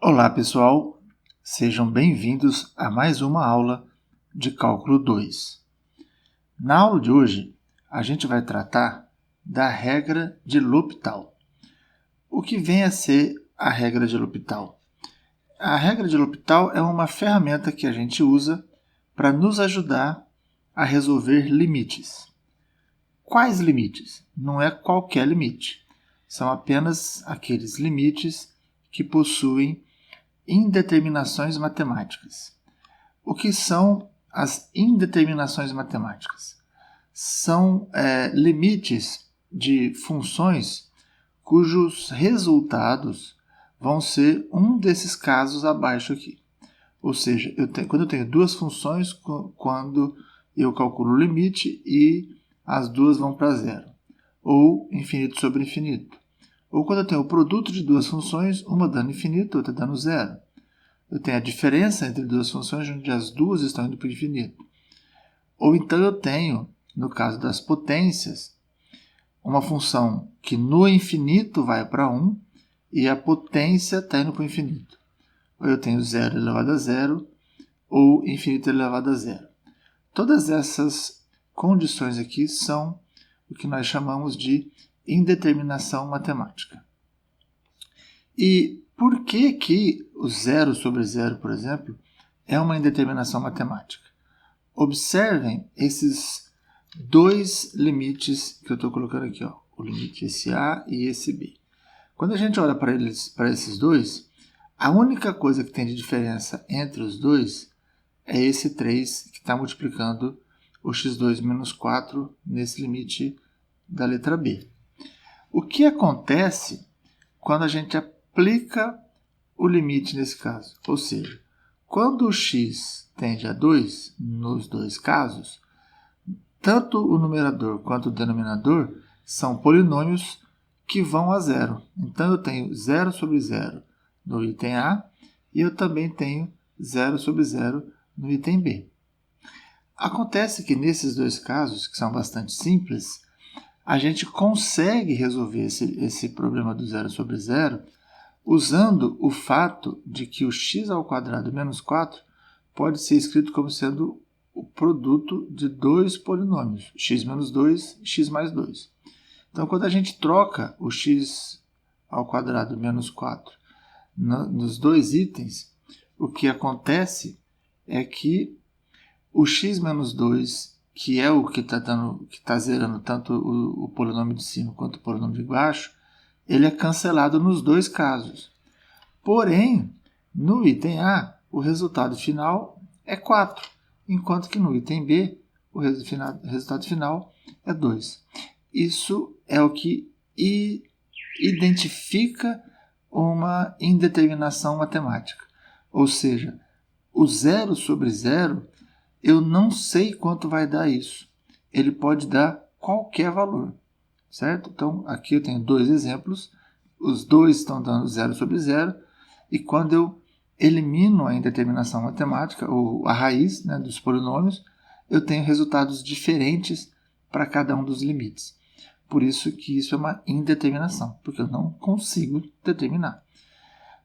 Olá pessoal, sejam bem-vindos a mais uma aula de Cálculo 2. Na aula de hoje, a gente vai tratar da regra de L'Hopital. O que vem a ser a regra de L'Hopital? A regra de L'Hopital é uma ferramenta que a gente usa para nos ajudar a resolver limites. Quais limites? Não é qualquer limite. São apenas aqueles limites que possuem indeterminações matemáticas. O que são as indeterminações matemáticas? São limites de funções cujos resultados vão ser um desses casos abaixo aqui. Ou seja, quando eu tenho duas funções, quando eu calculo o limite e as duas vão para zero. Ou infinito sobre infinito. Ou quando eu tenho o produto de duas funções, uma dando infinito, outra dando zero. Eu tenho a diferença entre duas funções onde as duas estão indo para o infinito. Ou então eu tenho, no caso das potências, uma função que no infinito vai para 1 e a potência está indo para o infinito. Ou eu tenho 0 elevado a 0 ou infinito elevado a 0. Todas essas condições aqui são o que nós chamamos de indeterminação matemática. E por que o 0 sobre 0, por exemplo, é uma indeterminação matemática? Observem esses dois limites que eu estou colocando aqui, ó, o limite esse A e esse B. Quando a gente olha para esses dois, a única coisa que tem de diferença entre os dois é esse 3 que está multiplicando o x2 menos 4 nesse limite da letra B. O que acontece quando a gente aplica o limite nesse caso? Ou seja, quando o x tende a 2, nos dois casos, tanto o numerador quanto o denominador são polinômios que vão a zero. Então, eu tenho 0 sobre 0 no item A e eu também tenho 0 sobre 0 no item B. Acontece que nesses dois casos, que são bastante simples, a gente consegue resolver esse problema do 0 sobre 0 usando o fato de que o x ao quadrado menos 4 pode ser escrito como sendo o produto de dois polinômios, x menos 2 e x mais 2. Então, quando a gente troca o x ao quadrado menos 4 nos dois itens, o que acontece é que o x menos 2, que é o que está zerando tanto o polinômio de cima quanto o polinômio de baixo, ele é cancelado nos dois casos. Porém, no item A, o resultado final é 4, enquanto que no item B, o resultado final é 2. Isso é o que identifica uma indeterminação matemática. Ou seja, o 0 sobre 0, eu não sei quanto vai dar isso. Ele pode dar qualquer valor, certo? Então, aqui eu tenho dois exemplos. Os dois estão dando 0 sobre 0. E quando eu elimino a indeterminação matemática, ou a raiz, né, dos polinômios, eu tenho resultados diferentes para cada um dos limites. Por isso que isso é uma indeterminação, porque eu não consigo determinar.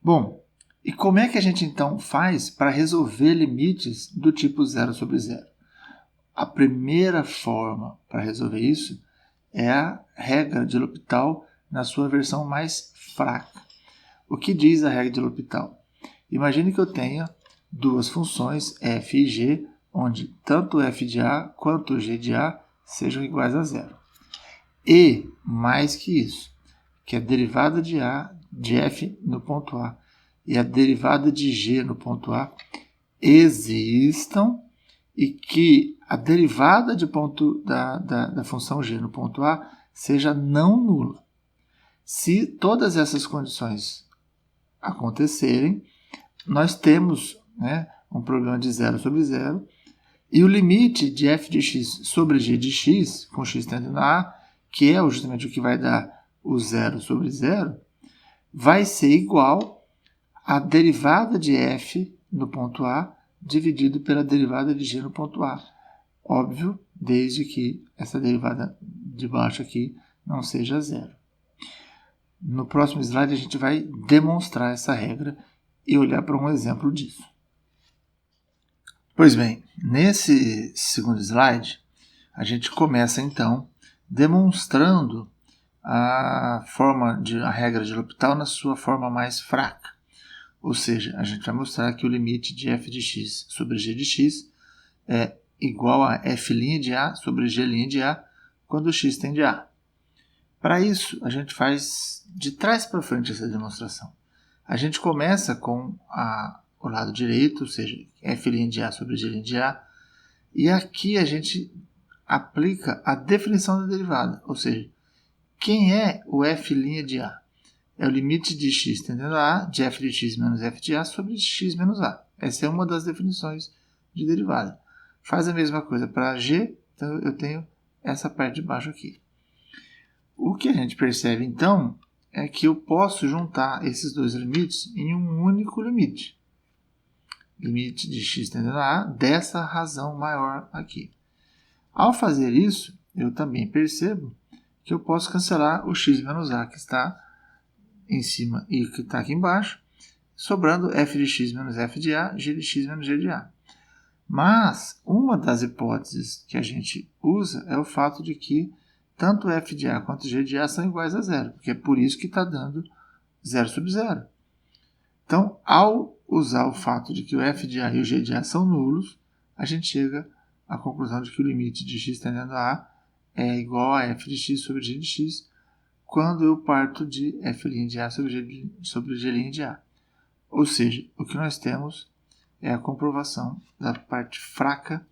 Bom, e como é que a gente então faz para resolver limites do tipo 0 sobre 0? A primeira forma para resolver isso é a regra de L'Hopital na sua versão mais fraca. O que diz a regra de L'Hopital? Imagine que eu tenha duas funções f e g, onde tanto f de a quanto g de a sejam iguais a zero. E, mais que isso, que a derivada de f no ponto A e a derivada de g no ponto A existam e que a derivada de ponto da função g no ponto A seja não nula. Se todas essas condições acontecerem, nós temos, né, um problema de 0 sobre 0 e o limite de f de x sobre g de x, com x tendendo a A, que é justamente o que vai dar o 0 sobre 0, vai ser igual à derivada de f no ponto A dividido pela derivada de g no ponto A. Óbvio, desde que essa derivada de baixo aqui não seja zero. No próximo slide a gente vai demonstrar essa regra e olhar para um exemplo disso. Pois bem, nesse segundo slide, a gente começa então demonstrando a regra de L'Hopital na sua forma mais fraca. Ou seja, a gente vai mostrar que o limite de f de x sobre g de x é igual a f' de a sobre g' de a quando x tende a. Para isso, a gente faz de trás para frente essa demonstração. A gente começa com o lado direito, ou seja, f' de a sobre g' de a, e aqui a gente aplica a definição da derivada, ou seja, quem é o f' de a? É o limite de x tendendo a de f de x menos f de a sobre x menos a. Essa é uma das definições de derivada. Faz a mesma coisa para g, então eu tenho essa parte de baixo aqui. O que a gente percebe então é que eu posso juntar esses dois limites em um único limite. Limite de x tendendo a dessa razão maior aqui. Ao fazer isso, eu também percebo que eu posso cancelar o x menos a que está em cima e que está aqui embaixo, sobrando f de x menos f de a, g de x menos g de a. Mas uma das hipóteses que a gente usa é o fato de que tanto f de a quanto g de a são iguais a zero, porque é por isso que está dando 0 sobre 0. Então, ao usar o fato de que o f de a e o g de a são nulos, a gente chega à conclusão de que o limite de x tendendo a a é igual a f de x sobre g de x, quando eu parto de f' de a sobre g' de a. Ou seja, o que nós temos é a comprovação da parte fraca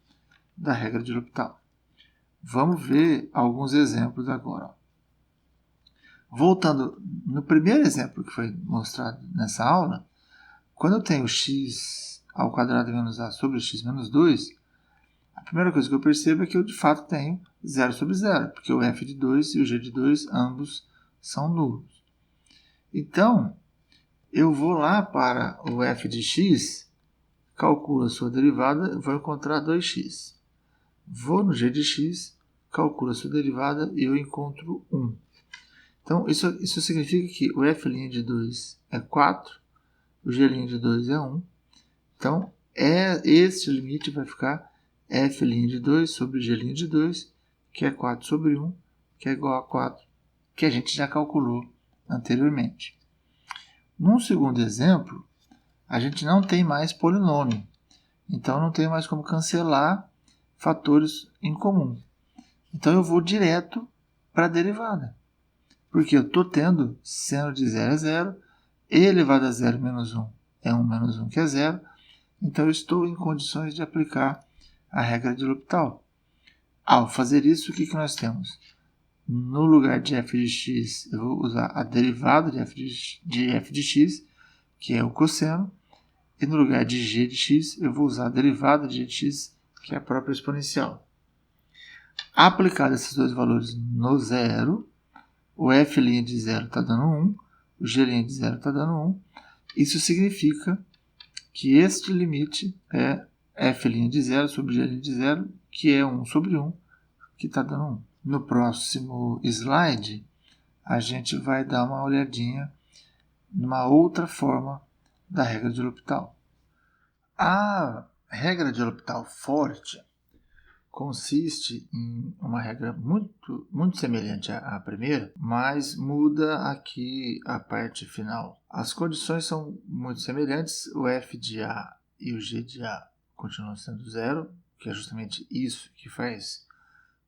da regra de L'Hopital. Vamos ver alguns exemplos agora. Voltando no primeiro exemplo que foi mostrado nessa aula, quando eu tenho x ao quadrado menos a sobre x menos 2, a primeira coisa que eu percebo é que eu de fato tenho 0 sobre 0, porque o f de 2 e o g de 2 ambos são nulos. Então, eu vou lá para o f de x, calculo a sua derivada, vou encontrar 2x. Vou no g de x, calculo a sua derivada e eu encontro 1. Então, isso significa que o f' de 2 é 4, o g' de 2 é 1. Então, este limite vai ficar f' de 2 sobre g' de 2, que é 4 sobre 1, que é igual a 4, que a gente já calculou anteriormente. Num segundo exemplo, a gente não tem mais polinômio, então não tem mais como cancelar fatores em comum. Então eu vou direto para a derivada, porque eu estou tendo seno de 0 é 0, e elevado a 0 menos 1 é 1 menos 1 que é 0, então eu estou em condições de aplicar a regra de L'Hopital. Ao fazer isso, o que nós temos? No lugar de f de x, eu vou usar a derivada de f de x, que é o cosseno, e no lugar de g de x, eu vou usar a derivada de g de x, que é a própria exponencial. Aplicado esses dois valores no zero, o f' de 0 está dando 1, o g' de 0 está dando 1. Isso significa que este limite é f' de 0 sobre g' de 0, que é 1 sobre 1, que está dando 1. No próximo slide, a gente vai dar uma olhadinha numa outra forma da regra de L'Hopital. A regra de L'Hopital forte consiste em uma regra muito semelhante à primeira, mas muda aqui a parte final. As condições são muito semelhantes, o f de a e o g de a continuam sendo zero, que é justamente isso que faz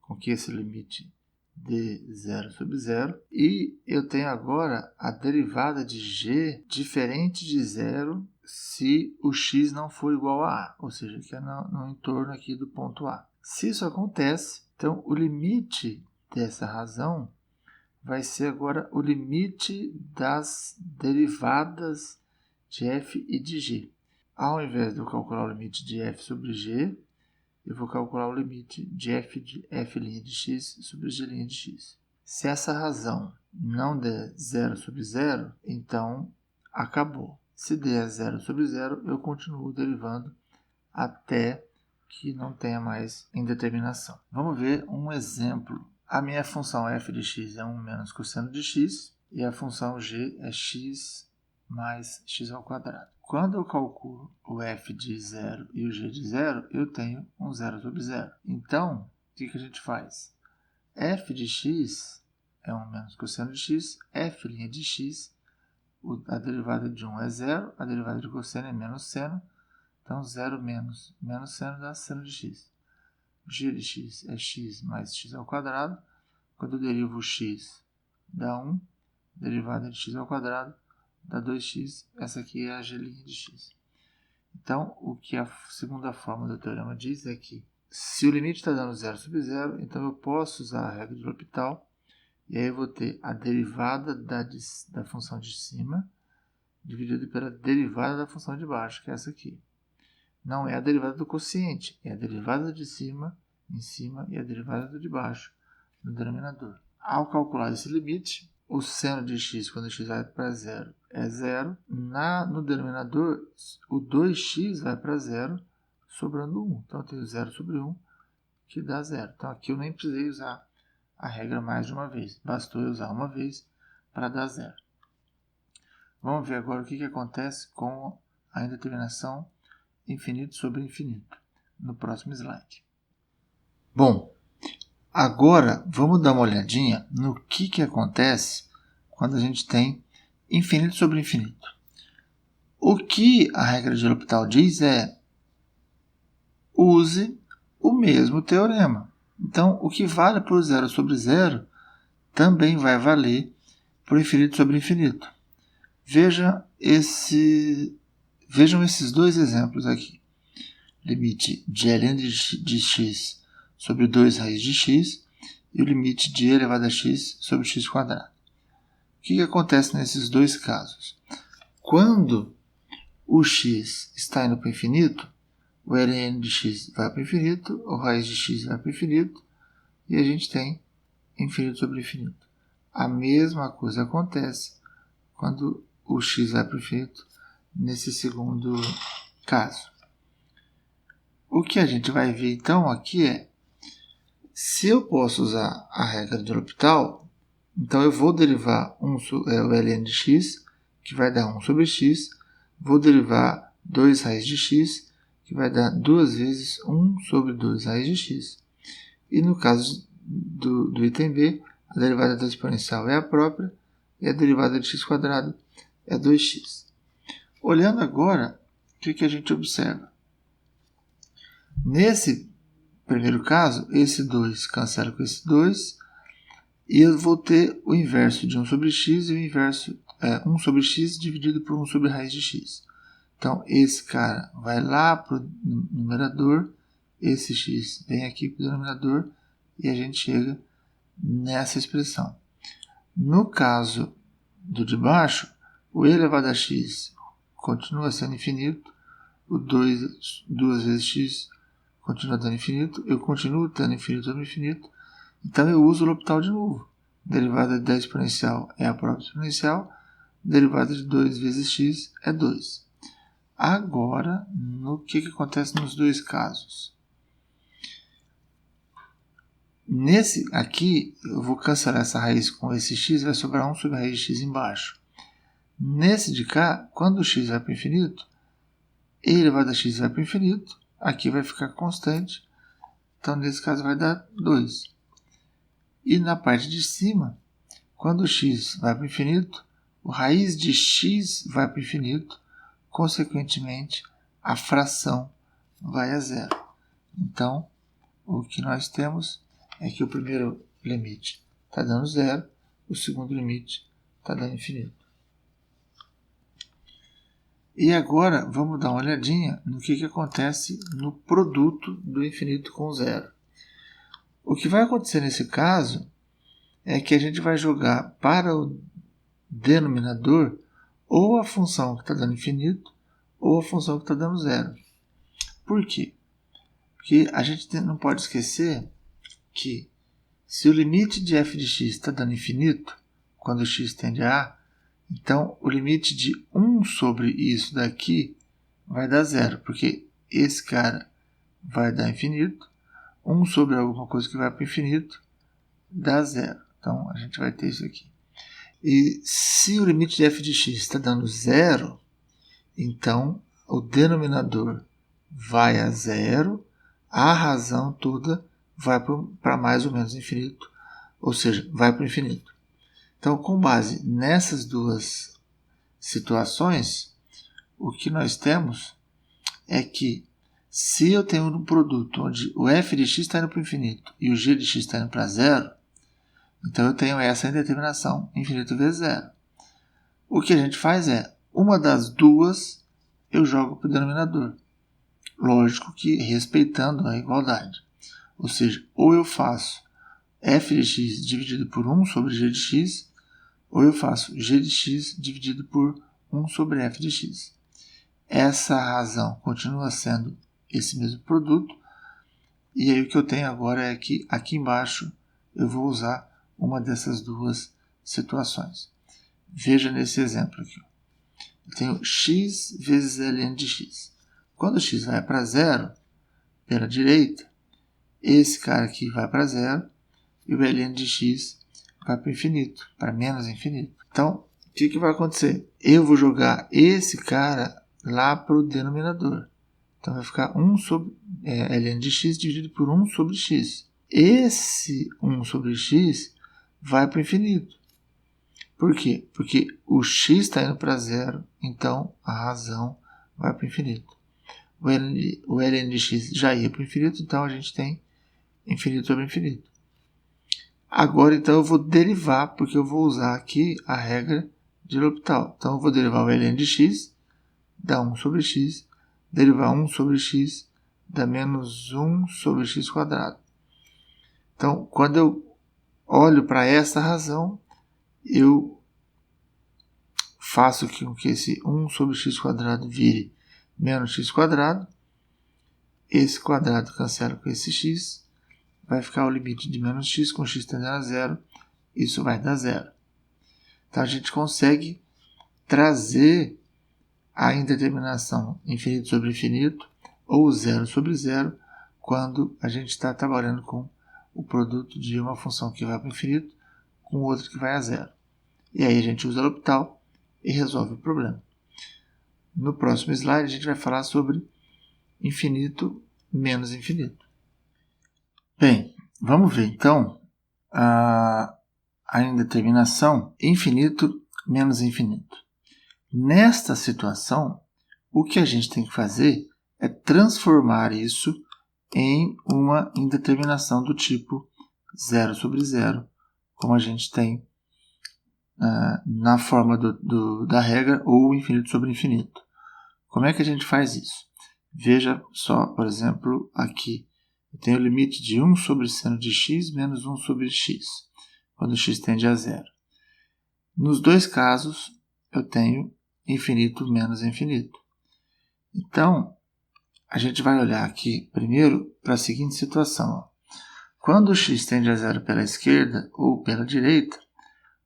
com que esse limite dê 0 sobre 0. E eu tenho agora a derivada de g diferente de zero se o x não for igual a a, ou seja, que é no entorno aqui do ponto A. Se isso acontece, então o limite dessa razão vai ser agora o limite das derivadas de f e de g. Ao invés de eu calcular o limite de f sobre g, eu vou calcular o limite de f' de x sobre g' de x. Se essa razão não der 0 sobre 0, então acabou. Se der 0 sobre 0, eu continuo derivando até que não tenha mais indeterminação. Vamos ver um exemplo. A minha função f de x é 1 menos cosseno de x e a função g é x mais x ao quadrado. Quando eu calculo o f de 0 e o g de 0, eu tenho um 0 sobre 0. Então, o que a gente faz? F de x é 1 menos cosseno de x, f' de x, a derivada de 1 é 0, a derivada de cosseno é menos seno, então 0 menos seno dá seno de x. G de x é x mais x ao quadrado, quando eu derivo o x dá 1, derivada de x ao quadrado dá 2x, essa aqui é a g' de x. Então, o que a segunda forma do teorema diz é que se o limite está dando 0 sobre 0, então eu posso usar a regra de L'Hopital, e aí eu vou ter a derivada da função de cima dividido pela derivada da função de baixo, que é essa aqui. Não é a derivada do quociente, é a derivada de cima em cima e a derivada do de baixo no denominador. Ao calcular esse limite, o seno de x, quando x vai para 0, é 0. No denominador, o 2x vai para 0, sobrando 1. Então, eu tenho 0 sobre 1, que dá 0. Então, aqui eu nem precisei usar a regra mais de uma vez. Bastou eu usar uma vez para dar 0. Vamos ver agora o que acontece com a indeterminação infinito sobre infinito, no próximo slide. Bom, agora vamos dar uma olhadinha no que acontece quando a gente tem infinito sobre infinito. O que a regra de L'Hopital diz é: use o mesmo teorema. Então, o que vale para o 0 sobre 0 também vai valer para o infinito sobre infinito. Vejam esses dois exemplos aqui. Limite de ln de x sobre 2 raiz de x e o limite de e elevado a x sobre x quadrado. O que acontece nesses dois casos? Quando o x está indo para o infinito, o ln de x vai para o infinito, o raiz de x vai para o infinito, e a gente tem infinito sobre infinito. A mesma coisa acontece quando o x vai para o infinito nesse segundo caso. O que a gente vai ver então aqui é, se eu posso usar a regra de L'Hopital, então eu vou derivar o ln de x, que vai dar 1 sobre x, vou derivar 2 raiz de x, que vai dar 2 vezes 1 sobre 2 raiz de x. E no caso do item B, a derivada da exponencial é a própria, e a derivada de x quadrado é 2x. Olhando agora, o que a gente observa? Nesse primeiro caso, esse 2 cancela com esse 2, e eu vou ter o inverso de 1 sobre x e o inverso 1 sobre x dividido por 1 sobre raiz de x. Então, esse cara vai lá para o numerador, esse x vem aqui para o denominador, e a gente chega nessa expressão. No caso do de baixo, o e elevado a x continua sendo infinito, o 2 vezes x continua dando infinito, eu continuo tendo infinito sobre infinito, então eu uso o L'Hopital de novo. Derivada da exponencial é a própria exponencial, derivada de 2 vezes x é 2. Agora, o que acontece nos dois casos? Nesse aqui, eu vou cancelar essa raiz com esse x, vai sobrar 1 sobre a raiz de x embaixo. Nesse de cá, quando o x vai para o infinito, e elevado a x vai para o infinito, aqui vai ficar constante, então nesse caso vai dar 2. E na parte de cima, quando o x vai para o infinito, o raiz de x vai para o infinito, consequentemente, a fração vai a zero. Então, o que nós temos é que o primeiro limite está dando zero, o segundo limite está dando infinito. E agora vamos dar uma olhadinha no que acontece no produto do infinito com zero. O que vai acontecer nesse caso é que a gente vai jogar para o denominador ou a função que está dando infinito ou a função que está dando zero. Por quê? Porque a gente não pode esquecer que se o limite de f de x está dando infinito, quando x tende a A, então o limite de 1 sobre isso daqui vai dar zero, porque esse cara vai dar infinito, 1 sobre alguma coisa que vai para o infinito dá zero. Então a gente vai ter isso aqui. E se o limite de f de x está dando zero, então o denominador vai a zero, a razão toda vai para mais ou menos infinito, ou seja, vai para o infinito. Então, com base nessas duas situações, o que nós temos é que se eu tenho um produto onde o f de x está indo para o infinito e o g de x está indo para zero, então eu tenho essa indeterminação infinito vezes zero. O que a gente faz é, uma das duas eu jogo para o denominador. Lógico que respeitando a igualdade. Ou seja, ou eu faço f de x dividido por 1 sobre g de x, ou eu faço g de x dividido por 1 sobre f de x. Essa razão continua sendo esse mesmo produto, e aí o que eu tenho agora é que aqui embaixo eu vou usar uma dessas duas situações. Veja nesse exemplo aqui. Eu tenho x vezes ln de x. Quando x vai para zero, pela direita, esse cara aqui vai para zero e o ln de x vai para o infinito, para menos infinito. Então, o que vai acontecer? Eu vou jogar esse cara lá para o denominador. Então, vai ficar 1 sobre ln de x dividido por 1 sobre x. Esse 1 sobre x vai para o infinito. Por quê? Porque o x está indo para zero, então a razão vai para o infinito. O ln de x já ia para o infinito, então a gente tem infinito sobre infinito. Agora, então, eu vou derivar, porque eu vou usar aqui a regra de L'Hopital. Então, eu vou derivar o ln de x, dá 1 sobre x, derivar 1 sobre x, dá menos 1 sobre x quadrado. Então, quando eu olho para essa razão, eu faço com que esse 1 sobre x quadrado vire menos x quadrado. Esse quadrado cancela com esse x. Vai ficar o limite de menos x com x tendendo a zero. Isso vai dar zero. Então, a gente consegue trazer a indeterminação infinito sobre infinito ou zero sobre zero quando a gente está trabalhando com o produto de uma função que vai para o infinito com outra que vai a zero. E aí a gente usa L'Hopital e resolve o problema. No próximo slide a gente vai falar sobre infinito menos infinito. Bem, vamos ver então a indeterminação infinito menos infinito. Nesta situação, o que a gente tem que fazer é transformar isso em uma indeterminação do tipo zero sobre zero, como a gente tem na forma da regra ou infinito sobre infinito. Como é que a gente faz isso? Veja só, por exemplo, aqui. Eu tenho o limite de 1 sobre seno de x menos 1 sobre x, quando x tende a zero. Nos dois casos, eu tenho infinito menos infinito. Então, a gente vai olhar aqui primeiro para a seguinte situação. Quando x tende a zero pela esquerda ou pela direita,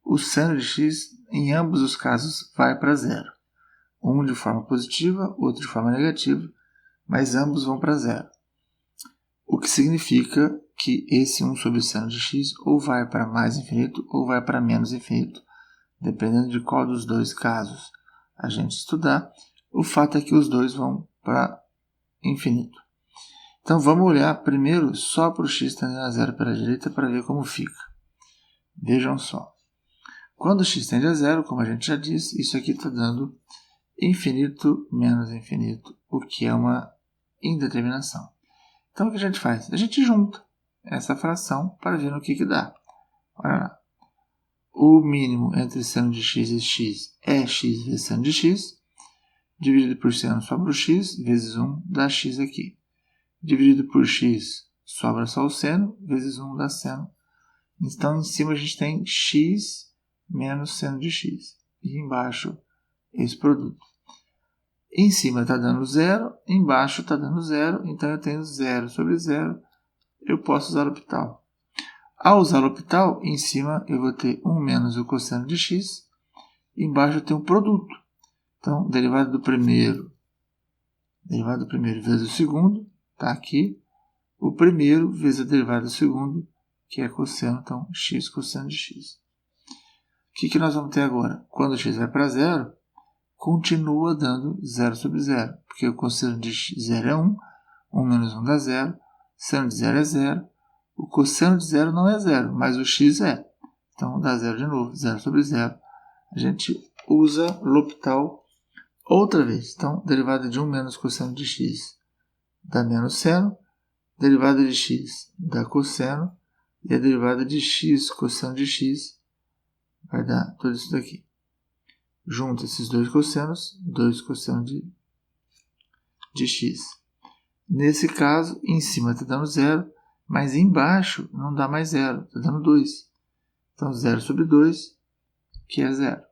o seno de x, em ambos os casos, vai para zero. Um de forma positiva, outro de forma negativa, mas ambos vão para zero. O que significa que esse 1 sobre o seno de x ou vai para mais infinito ou vai para menos infinito, dependendo de qual dos dois casos a gente estudar. O fato é que os dois vão para infinito. Então vamos olhar primeiro só para o x tendendo a zero pela direita para ver como fica. Vejam só. Quando x tende a zero, como a gente já disse, isso aqui está dando infinito menos infinito, o que é uma indeterminação. Então, o que a gente faz? A gente junta essa fração para ver no que dá. Olha lá. O mínimo entre seno de x e x é x vezes seno de x, dividido por seno sobra o x, vezes 1 dá x aqui. Dividido por x sobra só o seno, vezes 1 dá seno. Então, em cima a gente tem x menos seno de x. E embaixo, esse produto. Em cima está dando zero, embaixo está dando zero, então eu tenho zero sobre zero. Eu posso usar L'Hopital. Ao usar L'Hopital, em cima eu vou ter 1 menos o cosseno de x, embaixo eu tenho um produto. Então, derivada do primeiro vezes o segundo, está aqui. O primeiro vezes a derivada do segundo, que é cosseno, então x cosseno de x. O que nós vamos ter agora? Quando x vai para zero, continua dando 0 sobre 0, porque o cosseno de 0 é 1, 1 menos 1 dá 0, seno de 0 é 0, o cosseno de 0 não é 0, mas o x é. Então dá 0 de novo, 0 sobre 0. A gente usa L'Hopital outra vez. Então, derivada de 1 menos cosseno de x dá menos seno, derivada de x dá cosseno, e a derivada de x cosseno de x vai dar tudo isso daqui. Junta esses dois cossenos de x. Nesse caso, em cima está dando 0, mas embaixo não dá mais 0, está dando 2. Então, 0 sobre 2, que é 0.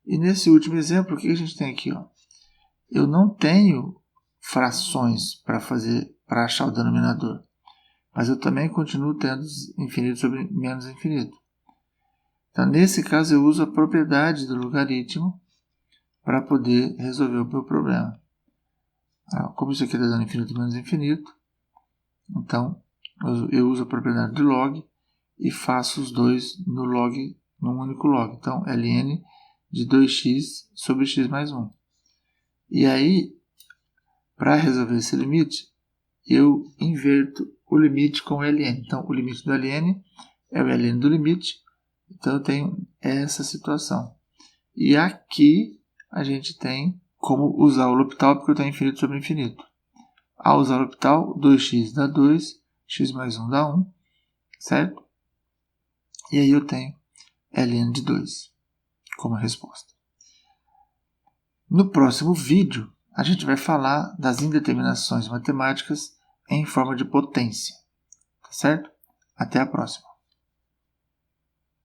E nesse último exemplo, o que a gente tem aqui? Ó? Eu não tenho frações para achar o denominador, mas eu também continuo tendo infinito sobre menos infinito. Então, nesse caso, eu uso a propriedade do logaritmo para poder resolver o meu problema. Como isso aqui está dando infinito menos infinito, então eu uso a propriedade do log e faço os dois no log, num único log. Então, ln de 2x sobre x mais 1. E aí, para resolver esse limite, eu inverto o limite com o ln. Então, o limite do ln é o ln do limite. Então, eu tenho essa situação. E aqui, a gente tem como usar o L'Hopital, porque eu tenho infinito sobre infinito. Ao usar o L'Hopital, 2x dá 2, x mais 1 dá 1, certo? E aí eu tenho ln de 2 como resposta. No próximo vídeo, a gente vai falar das indeterminações matemáticas em forma de potência. Tá certo? Até a próxima.